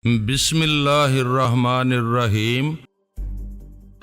بسم اللہ الرحمن الرحیم۔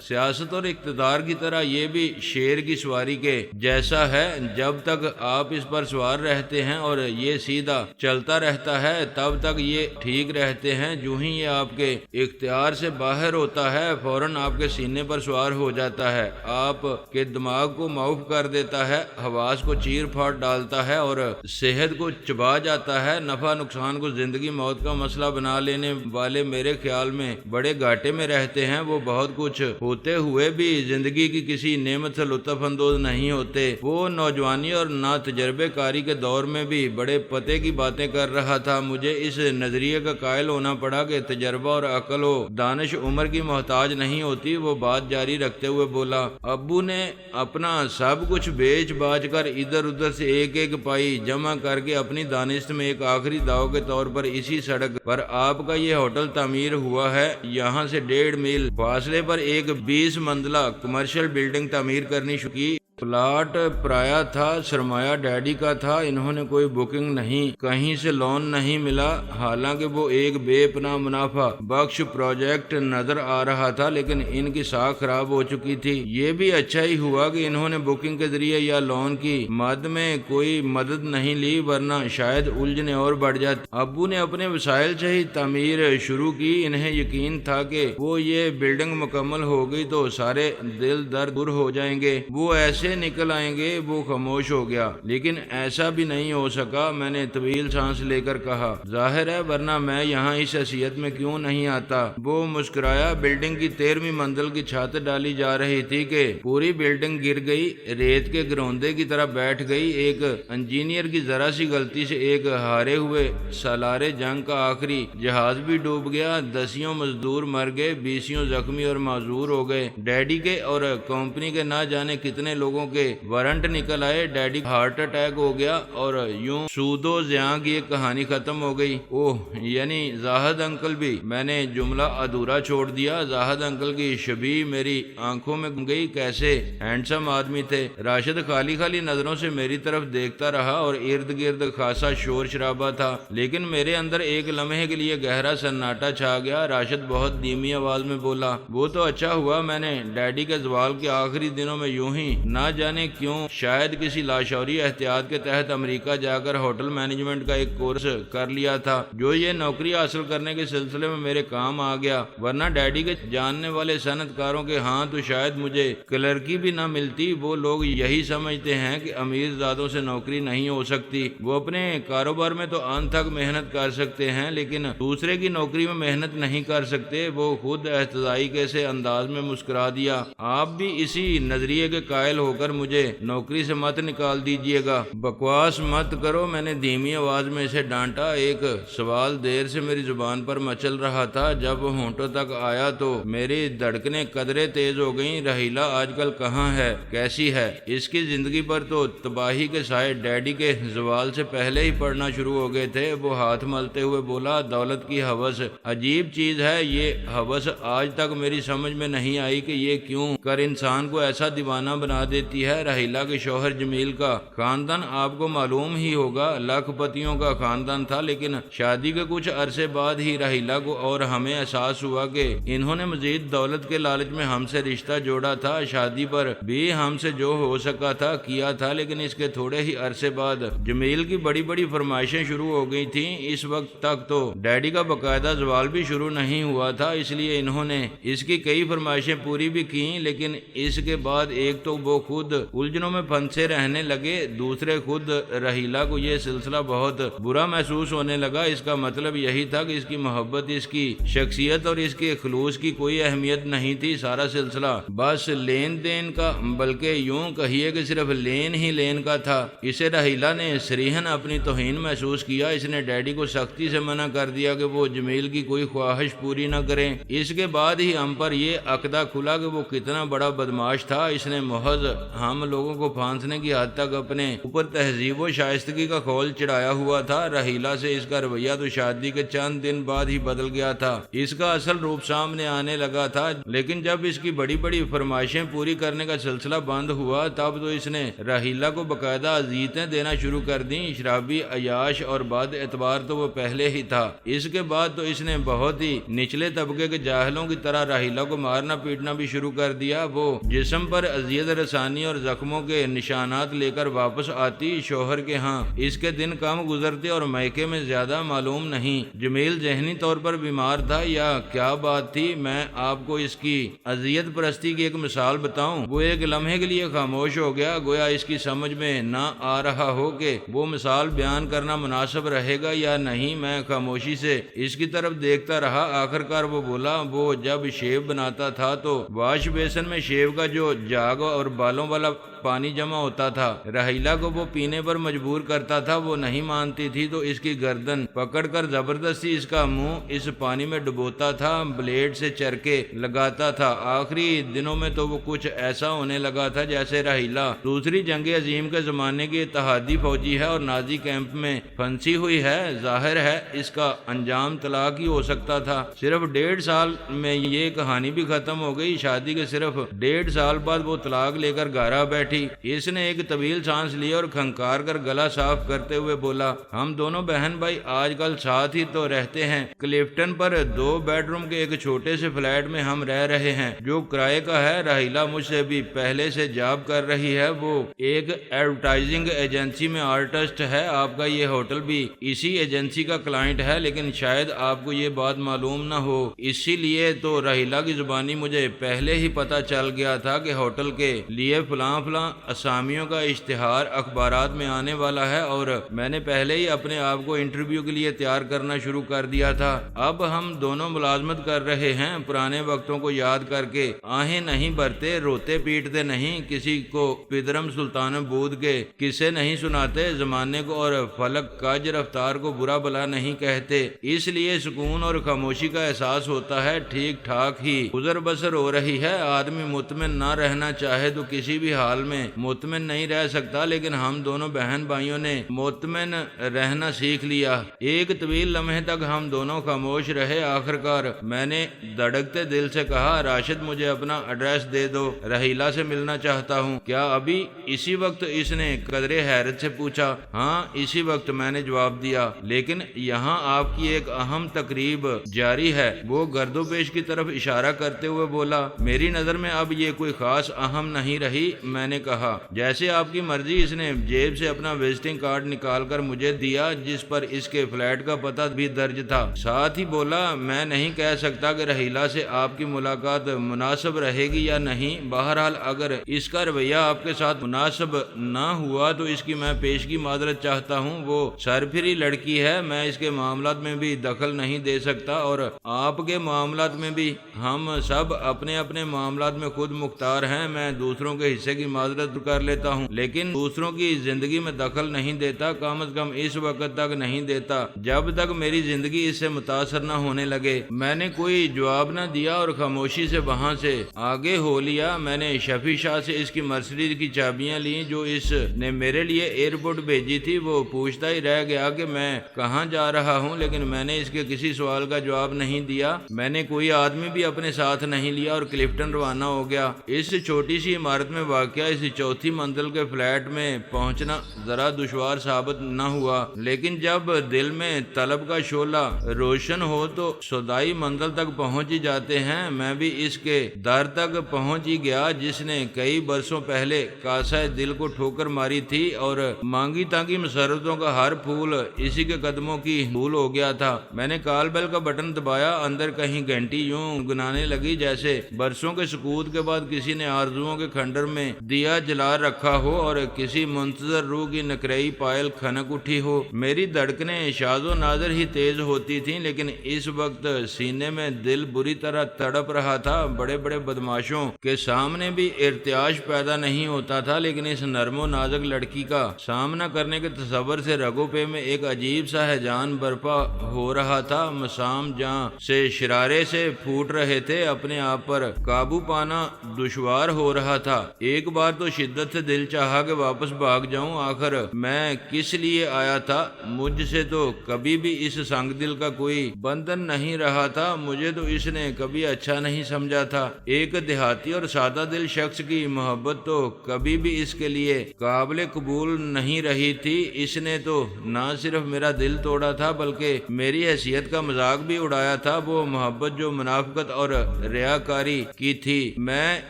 سیاست اور اقتدار کی طرح یہ بھی شیر کی سواری کے جیسا ہے۔ جب تک آپ اس پر سوار رہتے ہیں اور یہ سیدھا چلتا رہتا ہے تب تک یہ ٹھیک رہتے ہیں۔ جو ہی یہ آپ کے اختیار سے باہر ہوتا ہے فوراً آپ کے سینے پر سوار ہو جاتا ہے، آپ کے دماغ کو معاف کر دیتا ہے، حواس کو چیر پھاڑ ڈالتا ہے اور صحت کو چبا جاتا ہے۔ نفع نقصان کو زندگی موت کا مسئلہ بنا لینے والے میرے خیال میں بڑے گھاٹے میں رہتے ہیں۔ وہ بہت کچھ ہوتے ہوئے بھی زندگی کی کسی نعمت سے لطف اندوز نہیں ہوتے۔ وہ نوجوانی اور نا تجربے کاری کے دور میں بھی بڑے پتے کی باتیں کر رہا تھا۔ مجھے اس نظریے کا قائل ہونا پڑا کہ تجربہ اور عقل و دانش عمر کی محتاج نہیں ہوتی۔ وہ بات جاری رکھتے ہوئے بولا، ابو نے اپنا سب کچھ بیچ باچ کر ادھر ادھر سے ایک ایک پائی جمع کر کے اپنی دانست میں ایک آخری داؤ کے طور پر اسی سڑک پر آپ کا یہ ہوٹل تعمیر ہوا ہے۔ یہاں سے 1.5 میل فاصلے پر ایک 20 منزلہ کمرشل بلڈنگ تعمیر کرنی شروع کی۔ پلاٹ پرایا تھا، سرمایہ ڈیڈی کا تھا۔ انہوں نے کوئی بکنگ نہیں، کہیں سے لون نہیں ملا، حالانکہ وہ ایک بے پناہ منافع بخش پروجیکٹ نظر آ رہا تھا، لیکن ان کی ساکھ خراب ہو چکی تھی۔ یہ بھی اچھا ہی ہوا کہ انہوں نے بکنگ کے ذریعے یا لون کی مد میں کوئی مدد نہیں لی، ورنہ شاید الجھنیں اور بڑھ جاتی۔ ابو نے اپنے وسائل سے ہی تعمیر شروع کی۔ انہیں یقین تھا کہ وہ یہ بلڈنگ مکمل ہو گئی تو سارے دل درد دور ہو جائیں گے، وہ ایسے نکل آئیں گے۔ وہ خاموش ہو گیا، لیکن ایسا بھی نہیں ہو سکا۔ میں نے طویل سانس لے کر کہا، ظاہر ہے، ورنہ میں یہاں اس حیثیت میں کیوں نہیں آتا۔ وہ مسکرایا۔ بلڈنگ کی 13ویں منزل کی چھت ڈالی جا رہی تھی کہ پوری بلڈنگ گر گئی، ریت کے گروندے کی طرح بیٹھ گئی۔ ایک انجینئر کی ذرا سی غلطی سے ایک ہارے ہوئے سالار جنگ کا آخری جہاز بھی ڈوب گیا۔ 10 مزدور مر گئے، 20 زخمی اور معذور ہو گئے۔ ڈیڈی کے اور کمپنی کے نہ جانے کتنے لوگوں کے وارنٹ نکل آئے۔ ڈیڈی ہارٹ اٹیک ہو گیا اور یوں سود و زیاں کی ایک کہانی ختم ہو گئی۔ اوہ، یعنی زاہد انکل بھی۔ میں نے جملہ ادھورا چھوڑ دیا۔ زاہد انکل کی شبیہ میری آنکھوں میں گم گئی۔ کیسے ہینڈسم آدمی تھے۔ راشد خالی خالی نظروں سے میری طرف دیکھتا رہا اور ارد گرد خاصا شور شرابہ تھا، لیکن میرے اندر ایک لمحے کے لیے گہرا سناٹا چھا گیا۔ راشد بہت دھیمی آواز میں بولا، وہ تو اچھا ہوا میں نے ڈیڈی کے زوال کے آخری دنوں میں یوں ہی نہ جانے کیوں شاید کسی لاشعوری احتیاط کے تحت امریکہ جا کر ہوٹل مینجمنٹ کا ایک کورس کر لیا تھا، جو یہ نوکری حاصل کرنے کے سلسلے میں میرے کام آ گیا۔ ورنہ ڈیڈی کے جاننے والے صنعت کاروں کے ہاں تو شاید مجھے کلرکی بھی نہ ملتی۔ وہ لوگ یہی سمجھتے ہیں کہ امیر زادوں سے نوکری نہیں ہو سکتی۔ وہ اپنے کاروبار میں تو ان تک محنت کر سکتے ہیں، لیکن دوسرے کی نوکری میں محنت نہیں کر سکتے۔ وہ خود احتجاجی کے سے انداز میں مسکرا دیا۔ آپ بھی اسی نظریے کے قائل ہو کر مجھے نوکری سے مت نکال دیجیے گا۔ بکواس مت کرو، میں نے دھیمی آواز میں اسے ڈانٹا۔ ایک سوال دیر سے میری زبان پر مچل رہا تھا، جب وہ ہونٹوں تک آیا تو میری دھڑکنیں قدرے تیز ہو گئیں۔ رحیلہ آج کل کہاں ہے، کیسی ہے؟ اس کی زندگی پر تو تباہی کے سائے ڈیڈی کے زوال سے پہلے ہی پڑنا شروع ہو گئے تھے۔ وہ ہاتھ ملتے ہوئے بولا، دولت کی ہوس عجیب چیز ہے۔ یہ ہوس آج تک میری سمجھ میں نہیں آئی کہ یہ کیوں کر انسان کو ایسا دیوانہ بنا دیتی ہے۔ رحیلہ کے شوہر جمیل کا خاندان آپ کو معلوم ہی ہوگا، لاکھ پتیوں کا خاندان تھا، لیکن شادی کے کچھ عرصے بعد ہی رحیلہ کو اور ہمیں احساس ہوا کہ انہوں نے مزید دولت کے لالچ میں ہم سے رشتہ جوڑا تھا۔ شادی پر بھی ہم سے جو ہو سکا تھا کیا تھا، لیکن اس کے تھوڑے ہی عرصے بعد جمیل کی بڑی بڑی فرمائشیں شروع ہو گئی تھیں۔ اس وقت تک تو ڈیڈی کا باقاعدہ زوال بھی شروع نہیں ہوا تھا، اس لیے انہوں نے اس کی کئی فرمائشیں پوری بھی کی، لیکن اس کے بعد ایک تو وہ خود الجھنوں میں پھنسے رہنے لگے، دوسرے خود رحیلہ کو یہ سلسلہ بہت برا محسوس ہونے لگا۔ اس کا مطلب یہی تھا کہ اس کی محبت، اس کی شخصیت اور اس کے خلوص کی کوئی اہمیت نہیں تھی۔ سارا سلسلہ بس لین دین کا، بلکہ یوں کہیے کہ صرف لین ہی لین کا تھا۔ اسے رحیلہ نے صریحاً اپنی توہین محسوس کیا۔ اس نے ڈیڈی کو سختی سے منع کر دیا کہ وہ جمیل کی کوئی خواہش پوری نہ کریں۔ اس کے بعد ہی ہم پر یہ عقدہ کھلا کہ وہ کتنا بڑا بدماش تھا۔ اس نے محض ہم لوگوں کو پھانسنے کی حد تک اپنے اوپر تہذیب و شائستگی کا خول چڑھایا ہوا تھا۔ رحیلہ سے اس کا رویہ تو شادی کے چند دن بعد ہی بدل گیا تھا۔ اس کا اصل روپ سامنے آنے لگا تھا، لیکن جب اس کی بڑی بڑی فرمائشیں پوری کرنے کا سلسلہ بند ہوا تب تو اس نے رحیلہ کو باقاعدہ اذیتیں دینا شروع کر دیں۔ شرابی، عیاش اور بد اعتبار تو وہ پہلے ہی تھا، اس کے بعد تو اس نے بہت ہی نچلے طبقے کے جاہلوں کی طرح رحیلہ کو مارنا پیٹنا بھی شروع کر دیا۔ وہ جسم پر اذیت رسانی اور زخموں کے نشانات لے کر واپس آتی شوہر کے ہاں۔ اس کے دن کم گزرتے اور میکے میں زیادہ معلوم نہیں جمیل ذہنی طور پر بیمار تھا یا کیا بات تھی۔ میں آپ کو اس کی اذیت پرستی کی ایک مثال بتاؤں؟ وہ ایک لمحے کے لیے خاموش ہو گیا، گویا اس کی سمجھ میں نہ آ رہا ہو کہ وہ مثال بیان کرنا مناسب رہے گا یا نہیں۔ میں خاموشی سے اس کی طرف دیکھتا رہا، آخر کار وہ بولا، وہ جب شیو بناتا تھا تو واش بیسن میں شیو کا جو جاگ اور بالوں والا پانی جمع ہوتا تھا، رحیلہ کو وہ پینے پر مجبور کرتا تھا۔ وہ نہیں مانتی تھی تو اس کی گردن پکڑ کر زبردستی اس کا منہ اس پانی میں ڈبوتا تھا، بلیڈ سے چرکے لگاتا تھا۔ آخری دنوں میں تو وہ کچھ ایسا ہونے لگا تھا جیسے رحیلہ دوسری جنگ عظیم کے زمانے کی اتحادی فوجی ہے اور نازی کیمپ میں پھنسی ہوئی ہے۔ ظاہر ہے اس کا انجام طلاق ہی ہو سکتا تھا۔ صرف 1.5 سال میں یہ کہانی بھی ختم ہو گئی۔ شادی کے صرف 1.5 سال بعد وہ طلاق لے کر گھر بیٹھی۔ اس نے ایک طویل سانس لی اور کھنکار کر گلا صاف کرتے ہوئے بولا، ہم دونوں بہن بھائی آج کل ساتھ ہی تو رہتے ہیں۔ کلفٹن پر 2 بیڈ روم کے ایک چھوٹے سے فلیٹ میں ہم رہ رہے ہیں جو کرائے کا ہے۔ رحیلہ مجھ سے بھی پہلے سے جاب کر رہی ہے، وہ ایک ایڈورٹائزنگ ایجنسی میں آرٹسٹ ہے۔ آپ کا یہ ہوٹل بھی اسی ایجنسی کا کلائنٹ ہے، لیکن شاید آپ کو یہ بات معلوم نہ ہو، اسی لیے تو رحیلہ کی زبانی مجھے پہلے ہی پتا چل گیا تھا کہ ہوٹل کے لیے فلاں فلاں اسامیوں کا اشتہار اخبارات میں آنے والا ہے اور میں نے پہلے ہی اپنے آپ کو انٹرویو کے لیے تیار کرنا شروع کر دیا تھا۔ اب ہم دونوں ملازمت کر رہے ہیں، پرانے وقتوں کو یاد کر کے آہیں نہیں بھرتے، روتے پیٹتے نہیں، کسی کو پدرم سلطان بود کے قصے نہیں سناتے، زمانے کو اور فلک کاج رفتار کو برا بلا نہیں کہتے، اس لیے سکون اور خاموشی کا احساس ہوتا ہے۔ ٹھیک ٹھاک ہی گزر بسر ہو رہی ہے۔ آدمی مطمئن نہ رہنا چاہے تو کسی بھی حال میں مطمئن نہیں رہ سکتا، لیکن ہم دونوں بہن بھائیوں نے مطمئن رہنا سیکھ لیا۔ ایک طویل لمحے تک ہم دونوں خاموش رہے، آخر کار میں نے دھڑکتے دل سے کہا، راشد مجھے اپنا ایڈریس دے دو، رحیلہ سے ملنا چاہتا ہوں۔ کیا ابھی اسی وقت؟ اس نے قدرے حیرت سے پوچھا۔ ہاں اسی وقت، میں نے جواب دیا، لیکن یہاں آپ کی ایک اہم تقریب جاری ہے۔ وہ گرد و پیش کی طرف اشارہ کرتے ہوئے بولا، میری نظر میں اب یہ کوئی خاص اہم نہیں رہی۔ میں نے کہا، جیسے آپ کی مرضی۔ اس نے جیب سے اپنا وزٹنگ کارڈ نکال کر مجھے دیا جس پر اس کے فلیٹ کا پتہ بھی درج تھا، ساتھ ہی بولا، میں نہیں کہہ سکتا کہ رحیلہ سے آپ کی ملاقات مناسب رہے گی یا نہیں، بہرحال اگر اس کا رویہ آپ کے ساتھ مناسب نہ ہوا تو اس کی میں پیشگی معذرت چاہتا ہوں۔ وہ سرفری لڑکی ہے، میں اس کے معاملات میں بھی دخل نہیں دے سکتا اور آپ کے معاملات میں بھی۔ ہم سب اپنے اپنے معاملات میں خود مختار ہیں۔ میں دوسروں کے حصے کی معذرت کر لیتا ہوں، لیکن دوسروں کی زندگی میں دخل نہیں دیتا، کم از کم اس وقت تک نہیں دیتا جب تک میری زندگی اس سے متاثر نہ ہونے لگے۔ میں نے کوئی جواب نہ دیا اور خاموشی سے وہاں سے آگے ہو لیا۔ میں نے شفیع شاہ سے اس کی مرسیڈیز کی چابیاں لیں جو اس نے میرے لیے ایئرپورٹ بھیجی تھی۔ وہ پوچھتا ہی رہ گیا کہ میں کہاں جا رہا ہوں، لیکن میں نے اس کے کسی سوال کا جواب نہیں دیا۔ میں نے کوئی آدمی بھی اپنے ساتھ نہیں لیا اور کلفٹن روانہ ہو گیا۔ اس چھوٹی سی عمارت میں واقع اس چوتھی منزل کے فلیٹ میں پہنچنا ذرا دشوار ثابت نہ ہوا، لیکن جب دل میں طلب کا شعلہ روشن ہو تو سودائی منزل تک پہنچ ہی جاتے ہیں۔ میں بھی اس کے در تک پہنچ ہی گیا جس نے کئی برسوں پہلے کاسہ دل کو ٹھوکر ماری تھی اور مانگی تانگی مسرتوں کا ہر پھول اسی کے قدموں کی دھول ہو گیا تھا۔ میں نے کال بیل کا بٹن دبایا، اندر کہیں گھنٹی یوں گنانے لگی جیسے برسوں کے سکوت کے بعد کسی نے آرزوؤں کے کھنڈر میں دیا جلا رکھا ہو اور کسی منتظر روح کی نکرئی پائل کھنک اٹھی ہو۔ میری دھڑکنیں شاذ و نادر ہی تیز ہوتی تھیں، لیکن اس وقت سینے میں دل بری طرح تڑپ رہا تھا۔ بڑے بڑے بدماشوں کے سامنے بھی ارتعاش پیدا نہیں ہوتا تھا، لیکن اس نرم و نازک لڑکی کا سامنا کرنے کے تصور سے رگوں پہ میں ایک عجیب سا ہیجان برپا ہو رہا تھا۔ مسام جہاں سے شرارے سے پھوٹ رہے تھے، اپنے آپ پر قابو پانا دشوار ہو رہا تھا۔ ایک بار تو شدت سے دل چاہا کہ واپس بھاگ جاؤں، آخر میں کس لیے آیا تھا؟ مجھ سے تو کبھی بھی اس سنگ دل کا کوئی بندھن نہیں رہا تھا، مجھے تو اس نے کبھی اچھا نہیں سمجھا تھا۔ ایک دیہاتی اور سادہ دل شخص کی محبت تو کبھی بھی اس کے لیے قابل قبول نہیں رہی تھی۔ اس نے تو نہ صرف میرا دل توڑا تھا بلکہ میری حیثیت کا مذاق بھی اڑایا تھا، وہ محبت جو منافقت اور ریاکاری کی تھی۔ میں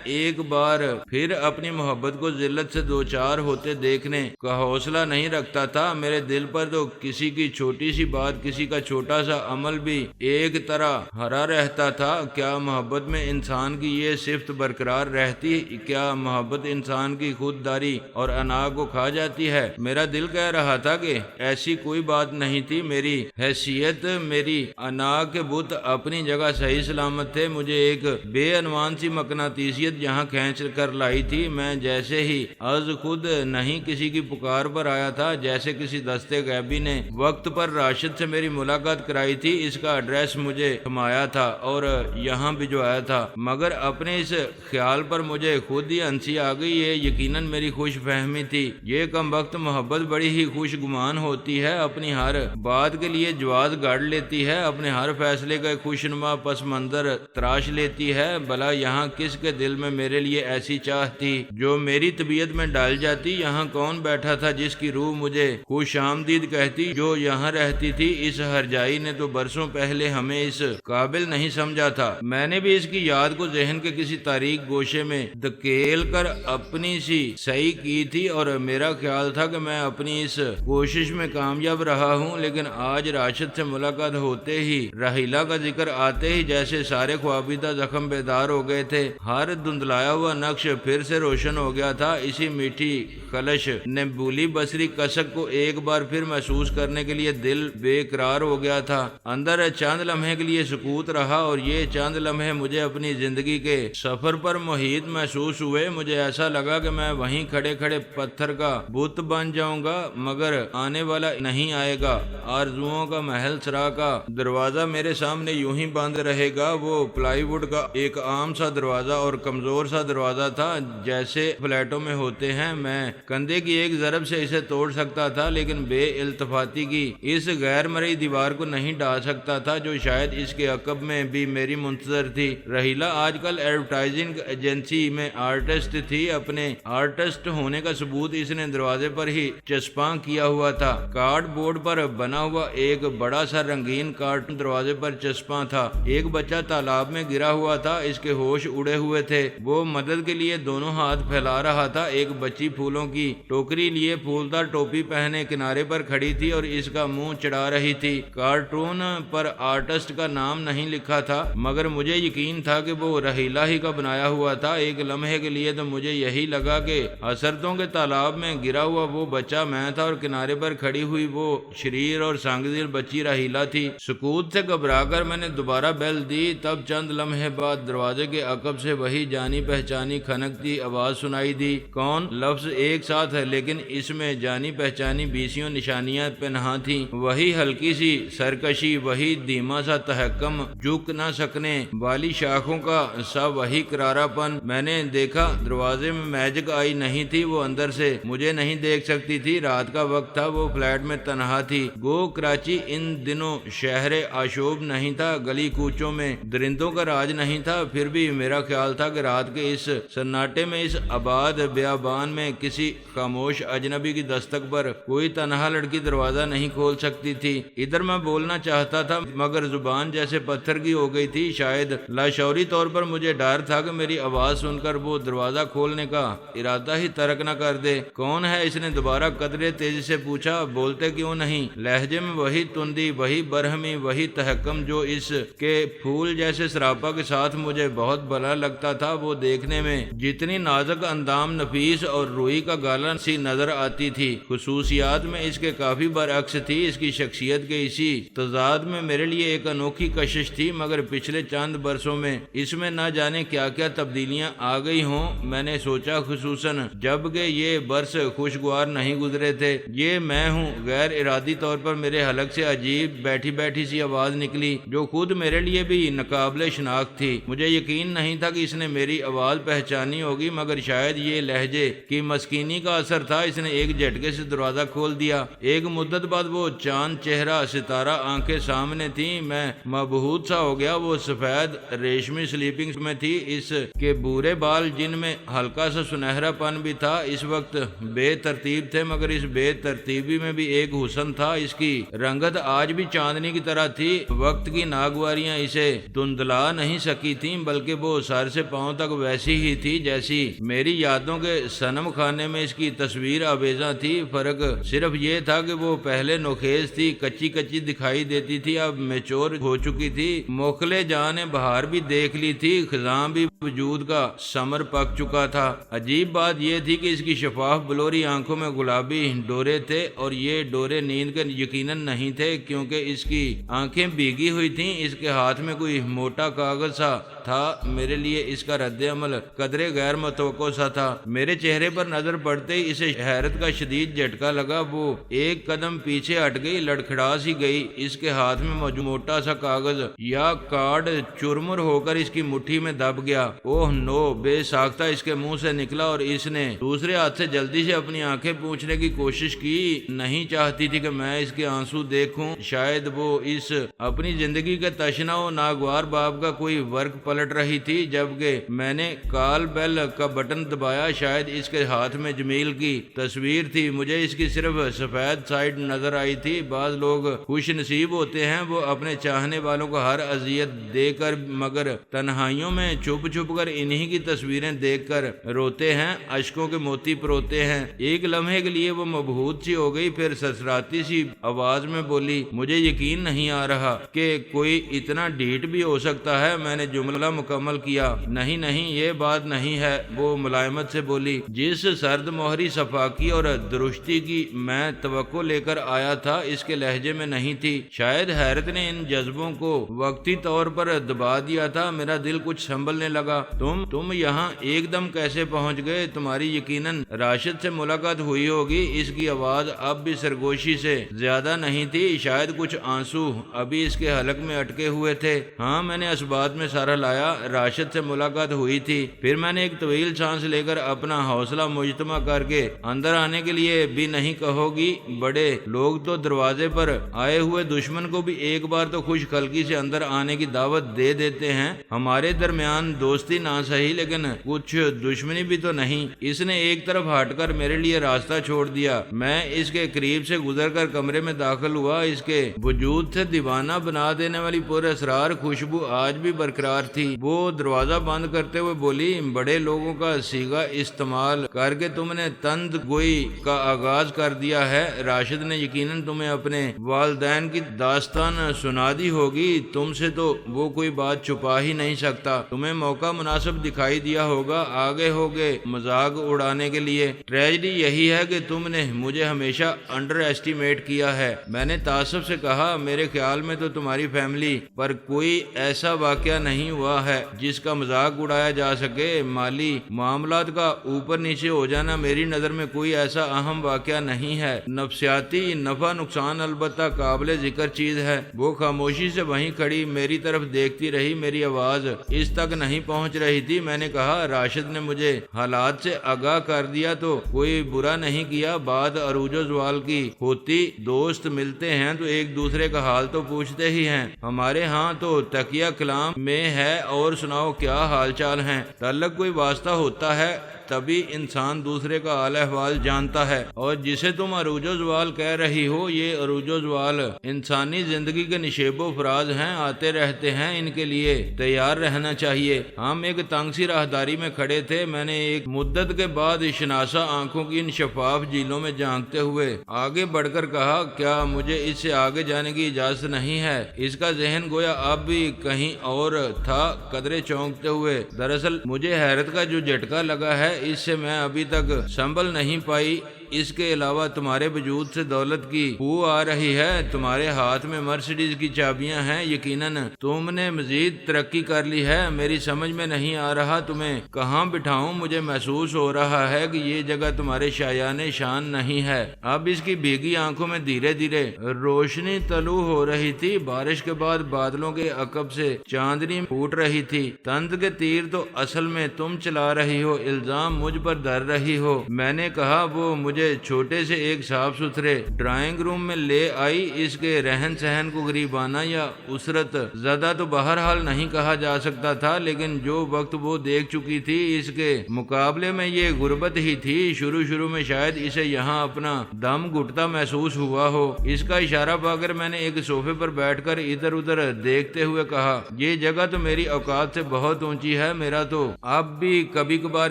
ایک بار پھر اپنی محبت کو ذلت سے دوچار ہوتے دیکھنے کا حوصلہ نہیں رکھتا تھا۔ میرے دل پر تو کسی کی چھوٹی سی بات، کسی کا چھوٹا سا عمل بھی ایک طرح ہرا رہتا تھا۔ کیا محبت میں انسان کی یہ صفت برقرار رہتی؟ کیا محبت انسان کی خودداری اور انا کو کھا جاتی ہے؟ میرا دل کہہ رہا تھا کہ ایسی کوئی بات نہیں تھی، میری حیثیت، میری انا کے بت اپنی جگہ صحیح سلامت تھے۔ مجھے ایک بے عنوان سی مقناطیسیت یہاں کھینچ کر لائی تھی۔ میں جیسے ہی از خود نہیں کسی کی پکار پر آیا تھا، جیسے کسی دستے غیبی نے وقت پر راشد سے میری ملاقات کرائی تھی۔ اس کا ایڈریس مجھے تھمایا تھا اور یہاں بھجوایا تھا، مگر اپنے اس خیال پر مجھے خود ہی ہنسی آ گئی۔ یہ یقیناً میری خوش فہمی تھی۔ یہ کم وقت محبت بڑی ہی خوش گمان ہوتی ہے، اپنی ہر بات کے لیے جواز گاڑ لیتی ہے، اپنے ہر فیصلے کا خوشنما پس منظر تراش لیتی ہے۔ بھلا یہاں کس کے دل میں میرے لیے ایسی چاہ تھی جو میری طبیعت میں ڈال جاتی؟ یہاں کون بیٹھا تھا جس کی روح مجھے خوش آمدید کہتی؟ جو یہاں رہتی تھی؟ اس ہرجائی نے تو برسوں پہلے ہمیں اس قابل نہیں سمجھا تھا۔ میں نے بھی اس کی یاد کو ذہن کے کسی تاریک گوشے میں دھکیل کر اپنی سی صحیح کی تھی، اور میرا خیال تھا کہ میں اپنی اس کوشش میں کامیاب رہا ہوں۔ لیکن آج راشد سے ملاقات ہوتے ہی، رحیلہ کا ذکر آتے ہی جیسے سارے خوابیدہ زخم بیدار ہو گئے تھے۔ ہر دھندلایا ہوا نقش پھر سے روشن ہو گیا تھا۔ اسی میٹھی خلش نے بولی بصری کسک کو ایک بار پھر محسوس کرنے کے لیے دل بے قرار ہو گیا تھا۔ اندر چند لمحے کے لیے سکوت رہا، اور یہ چند لمحے مجھے اپنی زندگی کے سفر پر محیط محسوس ہوئے۔ مجھے ایسا لگا کہ میں وہیں کھڑے کھڑے پتھر کا بت بن جاؤں گا، مگر آنے والا نہیں آئے گا۔ آرزوؤں کا محل سرا کا دروازہ میرے سامنے یوں ہی بند رہے گا۔ وہ پلائی ووڈ کا ایک عام سا دروازہ اور کمزور سا دروازہ تھا، جیسے فلیٹوں میں ہوتے ہیں۔ میں کندھے کی ایک ضرب سے اسے توڑ سکتا تھا، لیکن بے التفاتی کی اس غیر مرئی دیوار کو نہیں ڈال سکتا تھا جو شاید اس کے عقب میں بھی میری منتظر تھی۔ رحیلہ آج کل ایڈورٹائزنگ ایجنسی میں آرٹسٹ تھی۔ اپنے آرٹسٹ ہونے کا ثبوت اس نے دروازے پر ہی چسپاں کیا ہوا تھا۔ کارڈ بورڈ پر بنا ہوا ایک بڑا سا رنگین کارٹون دروازے پر چسپاں تھا۔ ایک بچہ تالاب میں گرا ہوا تھا، اس کے ہوش اڑے ہوئے تھے۔ وہ مدد کے لیے دونوں ہاتھ پھیلا رہا تھا۔ ایک بچی پھولوں کی ٹوکری لیے پھولدار ٹوپی پہنے کنارے پر کھڑی تھی اور اس کا منہ چڑھا رہی تھی۔ کارٹون پر آرٹسٹ کا نام نہیں لکھا تھا، مگر مجھے یقین تھا کہ وہ رحیلہ ہی کا بنایا ہوا تھا۔ ایک لمحے کے لیے تو مجھے یہی لگا کہ حسرتوں کے تالاب میں گرا ہوا وہ بچہ میں تھا اور کنارے پر کھڑی ہوئی وہ شریر اور سنگدل بچی رحیلہ تھی۔ سکوت سے گھبرا کر میں نے دوبارہ بیل دی۔ تب چند لمحے بعد دروازے کے عقب سے وہی جانی پہچانی کھنکتی آواز سنائی دی۔ کون؟ لفظ ایک ساتھ ہے، لیکن اس میں جانی پہچانی بیسیوں نشانیاں پنہاں تھیں۔ وہی ہلکی سی سرکشی، وہی دھیما سا تحکم، جھک نہ سکنے والی شاخوں کا سا وہی کرارا پن۔ میں نے دیکھا دروازے میں میجک آئی نہیں تھی، وہ اندر سے مجھے نہیں دیکھ سکتی تھی۔ رات کا وقت تھا، وہ فلیٹ میں تنہا تھی۔ گو کراچی ان دنوں شہر آشوب نہیں تھا، گلی کوچوں میں درندوں کا راج نہیں تھا، پھر بھی میرا خیال تھا کہ رات کے اس سناٹے میں، اس آباد بیابان میں کسی خاموش اجنبی کی دستک پر کوئی تنہا لڑکی دروازہ نہیں کھول سکتی تھی۔ ادھر میں بولنا چاہتا تھا مگر زبان جیسے پتھر کی ہو گئی تھی۔ شاید لاشعوری طور پر مجھے ڈر تھا کہ میری آواز سن کر وہ دروازہ کھولنے کا ارادہ ہی ترک نہ کر دے۔ کون ہے؟ اس نے دوبارہ قدرے تیزی سے پوچھا۔ بولتے کیوں نہیں؟ لہجے میں وہی تندی، وہی برہمی، وہی تحکم جو اس کے پھول جیسے سراپا کے ساتھ مجھے بہت بھلا لگتا تھا۔ وہ دیکھنے میں جتنی نازک اندام، نفیس اور روئی کا گالا سی نظر آتی تھی، خصوصیات میں اس کے کافی برعکس تھی۔ اس کی شخصیت کے اسی تضاد میں میرے لیے ایک انوکھی کشش تھی، مگر پچھلے چند برسوں میں اس میں نہ جانے کیا کیا تبدیلیاں آ گئی ہوں۔ میں نے سوچا خصوصاً جب کہ یہ برس خوشگوار نہیں گزرے تھے۔ یہ میں ہوں۔ غیر ارادی طور پر میرے حلق سے عجیب بیٹھی بیٹھی سی آواز نکلی جو خود میرے لیے بھی ناقابل شناخت تھی۔ مجھے یقین نہیں تھا کہ اس نے میری آواز پہچانی ہوگی، مگر شاید یہ لہجے کی مسکینی کا اثر تھا، اس نے ایک جھٹکے سے دروازہ کھول دیا۔ ایک مدت بعد وہ چاند چہرہ ستارہ آنکھیں سامنے تھیں، میں مبہوت سا ہو گیا۔ وہ سفید ریشمی سلیپنگ میں تھی، اس کے بورے بال جن میں ہلکا سا سنہرا پن بھی تھا اس وقت بے ترتیب تھے، مگر اس بے ترتیبی میں بھی ایک حسن تھا۔ اس کی رنگت آج بھی چاندنی کی طرح تھی، وقت کی ناگواریاں اسے دھندلا نہیں سکی تھیں، بلکہ وہ سر سے پاؤں تک ویسی ہی تھی جیسی میری یادوں کے صنم خانے میں اس کی تصویر آویزاں تھی۔ فرق صرف یہ تھا کہ وہ پہلے نوخیز تھی، کچی کچی دکھائی دیتی تھی، اب میچور ہو چکی تھی۔ موکلے جہاں نے بہار بھی دیکھ لی تھی، خزاں بھی وجود کا ثمر پک چکا تھا۔ عجیب بات یہ تھی کہ اس کی شفاف بلوری آنکھوں میں گلابی ڈورے تھے، اور یہ ڈورے نیند کے یقیناً نہیں تھے کیونکہ اس کی آنکھیں بھیگی ہوئی تھیں۔ اس کے ہاتھ میں کوئی موٹا کاغذ سا تھا، میرے لیے اس کا رد عمل قدرے غیر متوقع سا تھا۔ میرے چہرے پر نظر پڑتے ہی اسے حیرت کا شدید جھٹکا لگا، وہ ایک قدم پیچھے ہٹ گئی، لڑکھڑا سی گئی۔ اس کے ہاتھ میں موٹا سا کاغذ یا کارڈ چرمر ہو کر اس کی مٹھی میں دب گیا۔ اوہ نو، بے ساختہ اس کے منہ سے نکلا، اور اس نے دوسرے ہاتھ سے جلدی سے اپنی آنکھیں پوچھنے کی کوشش کی۔ نہیں چاہتی تھی کہ میں اس کے آنسو دیکھوں، شاید وہ اس اپنی زندگی کے تشنا و ناگوار باب کا کوئی ورق پلٹ رہی تھی۔ جبکہ میں نے کال بیل کا بٹن دبایا، شاید اس کے ہاتھ میں جمیل کی تصویر تھی، مجھے اس کی صرف سفید سائڈ نظر آئی تھی۔ بعض لوگ خوش نصیب ہوتے ہیں، وہ اپنے چاہنے والوں کو ہر اذیت دے کر مگر تنہائیوں میں چھپ چھپ کر انہی کی تصویریں دیکھ کر روتے ہیں، اشکوں کے موتی پروتے ہیں۔ ایک لمحے کے لیے وہ مبہوت سی ہو گئی، پھر سسراتی سی آواز میں بولی، مجھے یقین نہیں آ رہا کہ کوئی اتنا ڈھیٹ بھی ہو سکتا ہے۔ میں نے جملہ مکمل کیا۔ نہیں نہیں، یہ بات نہیں ہے، وہ ملائمت سے بولی۔ جس سرد مہری صفاکی اور درشتی کی میں توقع لے کر آیا تھا اس کے لہجے میں نہیں تھی۔ شاید حیرت نے ان جذبوں کو وقتی طور پر دبا دیا تھا۔ میرا دل کچھ سنبھلنے لگا۔ تم یہاں ایک دم کیسے پہنچ گئے؟ تمہاری یقیناً راشد سے ملاقات ہوئی ہوگی۔ اس کی آواز اب بھی سرگوشی سے زیادہ نہیں تھی، شاید کچھ آنسو ابھی اس کے حلق میں اٹکے ہوئے تھے۔ ہاں، میں نے اسبات میں سارا لایا، راشد سے ملاقات ہوئی تھی۔ پھر میں نے ایک طویل سانس لے کر اپنا حوصلہ مجتمع کر کے اندر آنے کے لیے بھی نہیں کہو گی، بڑے لوگ تو دروازے پر آئے ہوئے دشمن کو بھی ایک بار تو خوش خلقی سے اندر آنے کی دعوت دے دیتے ہیں۔ ہمارے درمیان دوستی نہ صحیح لیکن کچھ دشمنی بھی تو نہیں۔ اس نے ایک طرف ہٹ کر میرے لیے راستہ چھوڑ دیا۔ میں اس کے قریب سے گزر کر کمرے میں داخل ہوا۔ اس کے وجود سے دیوانہ بنا دینے والی پر اسرار خوشبو آج بھی برقرار تھی۔ وہ دروازہ بند کرتے ہوئے بولی، بڑے لوگوں کا صیغہ استعمال کر کے تم نے تند گوئی کا آغاز کر دیا ہے۔ راشد نے یقیناً تمہیں اپنے والدین کی داستان سنا دی ہوگی، تم سے تو وہ کوئی بات چھپا ہی نہیں سکتا۔ تمہیں موقع مناسب دکھائی دیا ہوگا، آگے ہوگے مذاق اڑانے کے لیے۔ ٹریجڈی یہی ہے کہ تم نے مجھے ہمیشہ انڈر ایسٹیمیٹ کیا ہے۔ میں نے تعصب سے کہا، میرے خیال میں تو تمہاری فیملی پر کوئی ایسا واقعہ نہیں ہوا ہے جس کا مذاق اڑایا جا سکے۔ مالی معاملات کا اوپر نیچے ہو جانا میری نظر میں کوئی ایسا اہم واقعہ نہیں ہے۔ نفسیاتی نفع نقصان البتہ قابل ذکر چیز ہے۔ وہ خاموشی سے وہیں کھڑی میری طرف دیکھتی رہی، میری آواز اس تک نہیں پہنچ رہی تھی۔ میں نے کہا، راشد نے مجھے حالات سے آگاہ کر دیا تو کوئی برا نہیں کیا، بات عروج و زوال کی ہوتی، دوست ملتے ہیں تو ایک دوسرے کا حال تو پوچھتے ہی ہیں۔ ہمارے ہاں تو تکیہ کلام میں ہے، اور سناؤ کیا حال چال ہیں۔ تعلق کوئی واسطہ ہوتا ہے تبھی انسان دوسرے کا حال احوال جانتا ہے، اور جسے تم عروج و زوال کہہ رہی ہو، یہ عروج و زوال انسانی زندگی کے نشیب و فراز ہیں، آتے رہتے ہیں، ان کے لیے تیار رہنا چاہیے۔ ہم ایک تنگ سی راہداری میں کھڑے تھے۔ میں نے ایک مدت کے بعد شناسا آنکھوں کی ان شفاف جھیلوں میں جھانکتے ہوئے آگے بڑھ کر کہا، کیا مجھے اس سے آگے جانے کی اجازت نہیں ہے؟ اس کا ذہن گویا اب بھی کہیں اور تھا، قدرے چونکتے ہوئے۔ دراصل مجھے حیرت کا جو جھٹکا لگا ہے اس سے میں ابھی تک سنبھل نہیں پائی۔ اس کے علاوہ تمہارے وجود سے دولت کی بو آ رہی ہے، تمہارے ہاتھ میں مرسیڈیز کی چابیاں ہیں، یقیناً تم نے مزید ترقی کر لی ہے۔ میری سمجھ میں نہیں آ رہا تمہیں کہاں بٹھاؤں، مجھے محسوس ہو رہا ہے کہ یہ جگہ تمہارے شایان شان نہیں ہے۔ اب اس کی بھیگی آنکھوں میں دھیرے دھیرے روشنی طلوع ہو رہی تھی، بارش کے بعد بادلوں کے عقب سے چاندنی پھوٹ رہی تھی۔ طنز کے تیر تو اصل میں تم چلا رہی ہو، الزام مجھ پر دھر رہی ہو۔ میں نے کہا وہ مجھے چھوٹے سے ایک صاف ستھرے ڈرائنگ روم میں لے آئی، اس کے رہن سہن کو غریبانہ یا اسرت زدہ تو بہرحال نہیں کہا جا سکتا تھا، لیکن جو وقت وہ دیکھ چکی تھی اس کے مقابلے میں یہ غربت ہی تھی۔ شروع میں شاید اسے یہاں اپنا دم گھٹتا محسوس ہوا ہو۔ اس کا اشارہ پا کر میں نے ایک صوفے پر بیٹھ کر ادھر ادھر دیکھتے ہوئے کہا، یہ جگہ تو میری اوقات سے بہت اونچی ہے، میرا تو اب بھی کبھی کبھار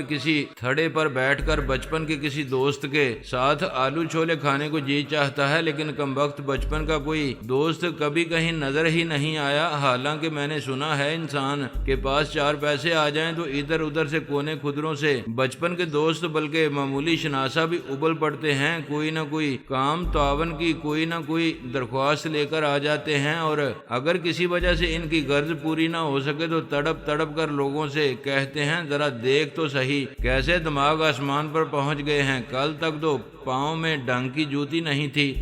کسی تھڑے پر بیٹھ کر بچپن کے کسی دوست کے ساتھ آلو چھولے کھانے کو جی چاہتا ہے، لیکن کمبخت بچپن کا کوئی دوست کبھی کہیں نظر ہی نہیں آیا۔ حالانکہ میں نے سنا ہے انسان کے پاس 4 پیسے آ جائیں تو ادھر ادھر سے کونے خدروں سے بچپن کے دوست بلکہ معمولی شناسا بھی ابل پڑتے ہیں، کوئی نہ کوئی کام تعاون کی کوئی نہ کوئی درخواست لے کر آ جاتے ہیں، اور اگر کسی وجہ سے ان کی غرض پوری نہ ہو سکے تو تڑپ تڑپ کر لوگوں سے کہتے ہیں، ذرا دیکھ تو صحیح کیسے دماغ آسمان پر پہنچ گئے ہیں، کل تک تو پاؤں میں ڈنگ کی جوتی نہیں تھی۔